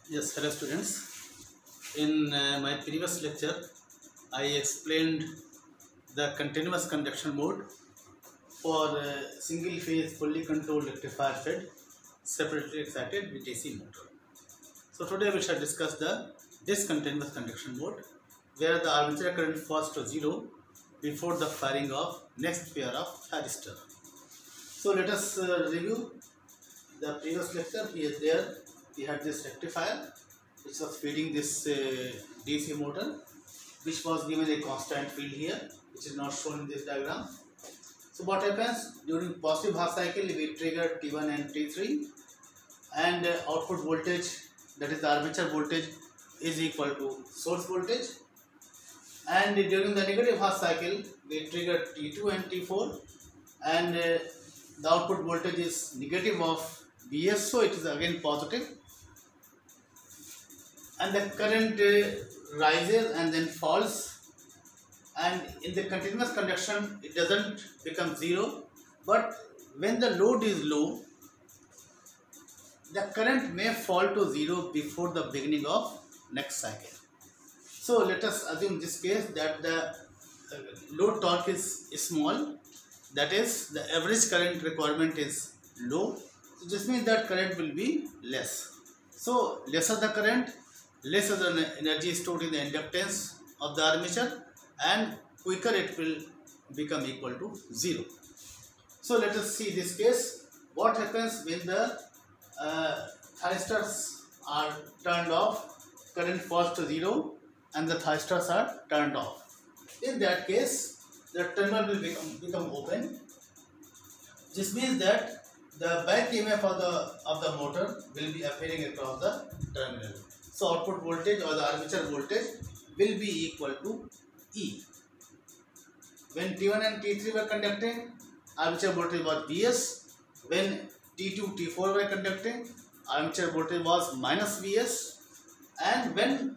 Yes, hello students. In my previous lecture, I explained the continuous conduction mode for single phase fully controlled rectifier fed separately excited with DC motor. So today we shall discuss the discontinuous conduction mode where the armature current falls to zero before the firing of next pair of thyristor. So let us review the previous lecture. There we had this rectifier which was feeding this DC motor, which was given a constant field here, which is not shown in this diagram. So what happens during positive half cycle, we trigger T1 and T3, and output voltage, that is the armature voltage, is equal to source voltage. And during the negative half cycle, we trigger T2 and T4, and the output voltage is negative of Vs, so it is again positive, and the current rises and then falls. And in the continuous conduction, it doesn't become zero, but when the load is low, the current may fall to zero before the beginning of next cycle. So let us assume this case that the load torque is small, that is the average current requirement is low. So this means that current will be less. So lesser the current, lesser the energy stored in the inductance of the armature, and quicker it will become equal to zero. So let us see this case. What happens when the thyristors are turned off, current falls to zero, and the thyristors are turned off. In that case, the terminal will become open. This means that the back EMF of the motor will be appearing across the terminal. So output voltage or the armature voltage will be equal to E. When T1 and T3 were conducting, armature voltage was Vs. When T2, T4 were conducting, armature voltage was minus Vs. And when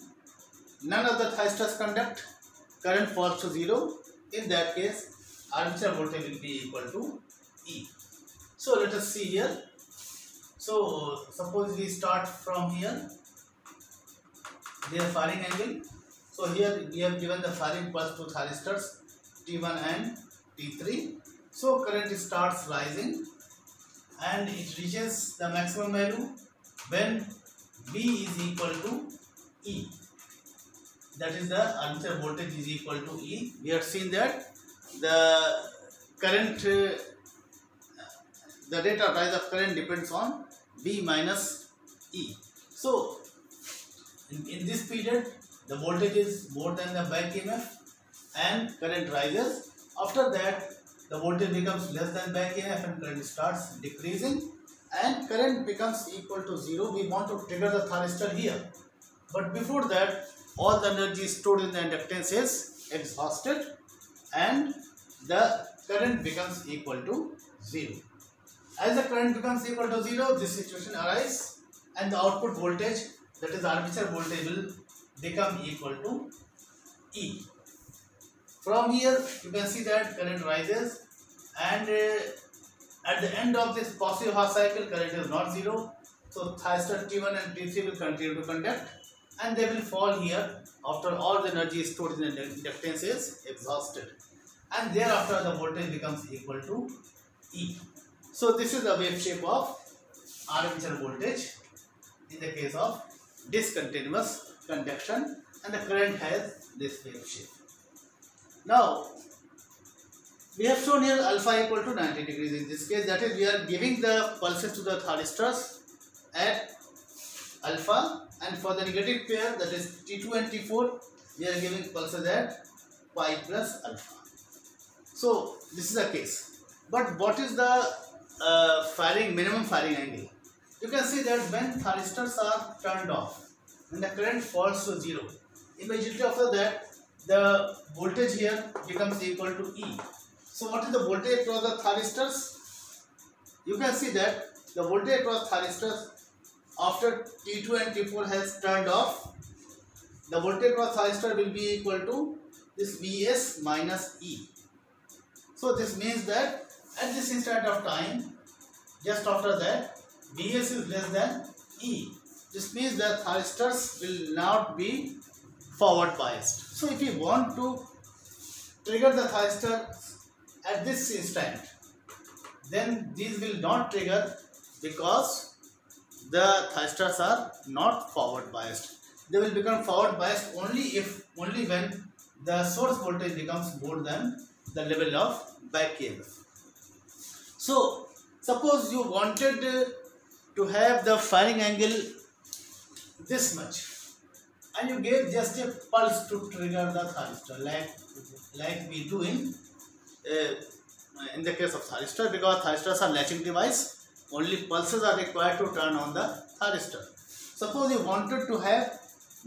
none of the thyristors conduct, current falls to zero. In that case, armature voltage will be equal to E. So let us see here. So suppose we start from here, their firing angle. So here we have given the firing pulse to thyristors T1 and T3. So current starts rising and it reaches the maximum value when V is equal to E. That is the armature voltage is equal to E. We have seen that the current, the rate of rise of current depends on V minus E. So in this period, the voltage is more than the back EMF and current rises. After that, the voltage becomes less than back EMF and current starts decreasing and current becomes equal to zero. We want to trigger the thyristor here, but before that, all the energy stored in the inductance is exhausted and the current becomes equal to zero. As the current becomes equal to zero, this situation arises and the output voltage, that is armature voltage, will become equal to E. From here you can see that current rises and at the end of this positive half cycle, current is not zero. So thyristor T1 and T3 will continue to conduct and they will fall here after all the energy stored in the inductance is exhausted, and thereafter the voltage becomes equal to E. So this is the wave shape of armature voltage in the case of discontinuous conduction, and the current has this wave shape. Now we have shown here alpha equal to 90 degrees in this case, that is we are giving the pulses to the thyristors at alpha, and for the negative pair, that is T2 and T4, we are giving pulses at pi plus alpha. So this is the case. But what is the minimum firing angle? You can see that when thyristors are turned off, when the current falls to zero, immediately after that the voltage here becomes equal to E. So what is the voltage across the thyristors? You can see that the voltage across thyristors after T2 and T4 has turned off, the voltage across thyristor will be equal to this Vs minus E. So this means that at this instant of time, just after that, Vs is less than E. This means that thyristors will not be forward biased. So if you want to trigger the thyristor at this instant, then these will not trigger because the thyristors are not forward biased. They will become forward biased only when the source voltage becomes more than the level of back EMF. So suppose you wanted to have the firing angle this much, and you gave just a pulse to trigger the thyristor, like we do in the case of thyristor, because thyristors are latching device. Only pulses are required to turn on the thyristor. Suppose you wanted to have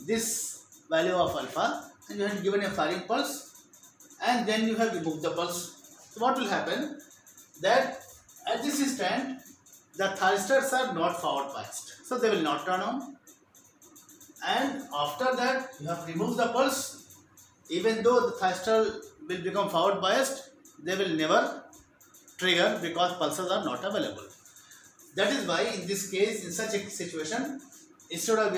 this value of alpha, and you have given a firing pulse, and then you have removed the pulse. So what will happen? That at this instant, the thyristors are not forward biased, so they will not turn on. And after that, you have removed the pulse. Even though the thyristor will become forward biased, they will never trigger because pulses are not available. That is why in this case, in such a situation, instead of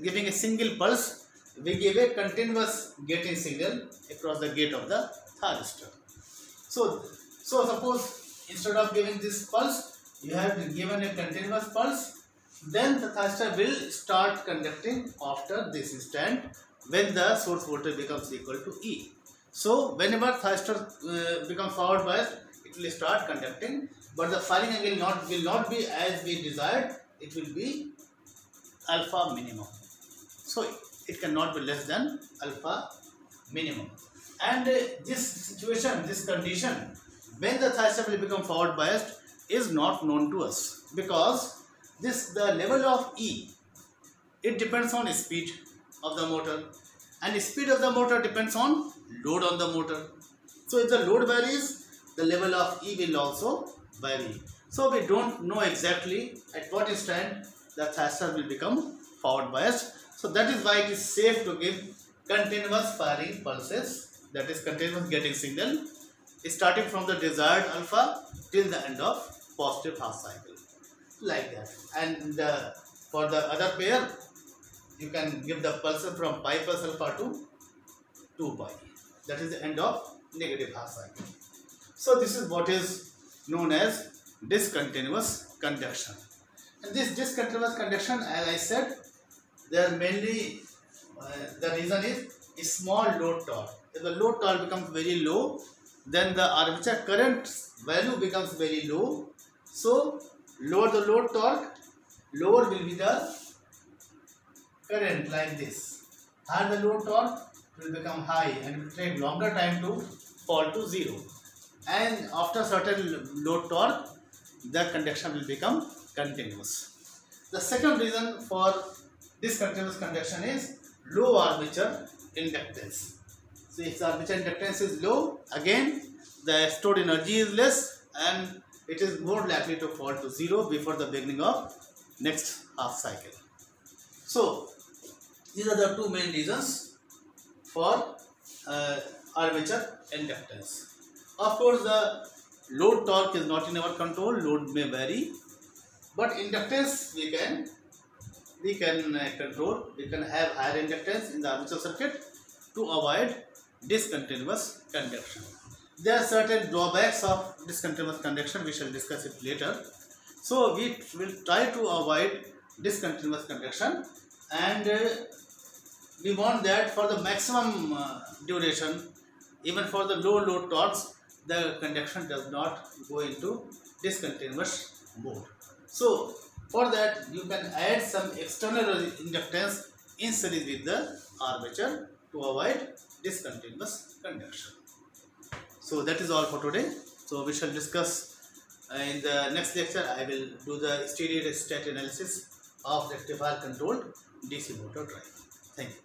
giving a single pulse, we give a continuous gating signal across the gate of the thyristor. So suppose instead of giving this pulse, you have given a continuous pulse, then the thyristor will start conducting after this instant when the source voltage becomes equal to E. So whenever thyristor becomes forward biased, it will start conducting, but the firing angle will not be as we desired. It will be alpha minimum. So it cannot be less than alpha minimum. And this situation, this condition, when the thyristor will become forward biased, is not known to us, because the level of E, it depends on speed of the motor, and the speed of the motor depends on load on the motor. So if the load varies, the level of E will also vary. So we don't know exactly at what instant the thyristor will become forward biased. So that is why it is safe to give continuous firing pulses, that is continuous gating signal, starting from the desired alpha till the end of positive half cycle, like that. And for the other pair, you can give the pulses from pi plus alpha to 2 pi. That is the end of negative half cycle. So this is what is known as discontinuous conduction. And this discontinuous conduction, as I said, there mainly the reason is a small load torque. If the load torque becomes very low, then the armature current value becomes very low. So lower the load torque, lower will be the current, like this. Higher the load torque, it will become high and it will take longer time to fall to zero. And after certain load torque, the conduction will become continuous. The second reason for discontinuous conduction is low armature inductance. So if the armature inductance is low, again the stored energy is less and it is more likely to fall to zero before the beginning of next half cycle. So these are the two main reasons for armature inductance. Of course, the load torque is not in our control, load may vary, but inductance we can control. We can have higher inductance in the armature circuit to avoid discontinuous conduction. There are certain drawbacks of discontinuous conduction, we shall discuss it later. So we will try to avoid discontinuous conduction, and we want that for the maximum duration, even for the low load torques, the conduction does not go into discontinuous mode. So for that you can add some external inductance in series with the armature to avoid discontinuous conduction. So that is all for today. So we shall discuss in the next lecture. I will do the steady state analysis of rectifier controlled DC motor drive. Thank you.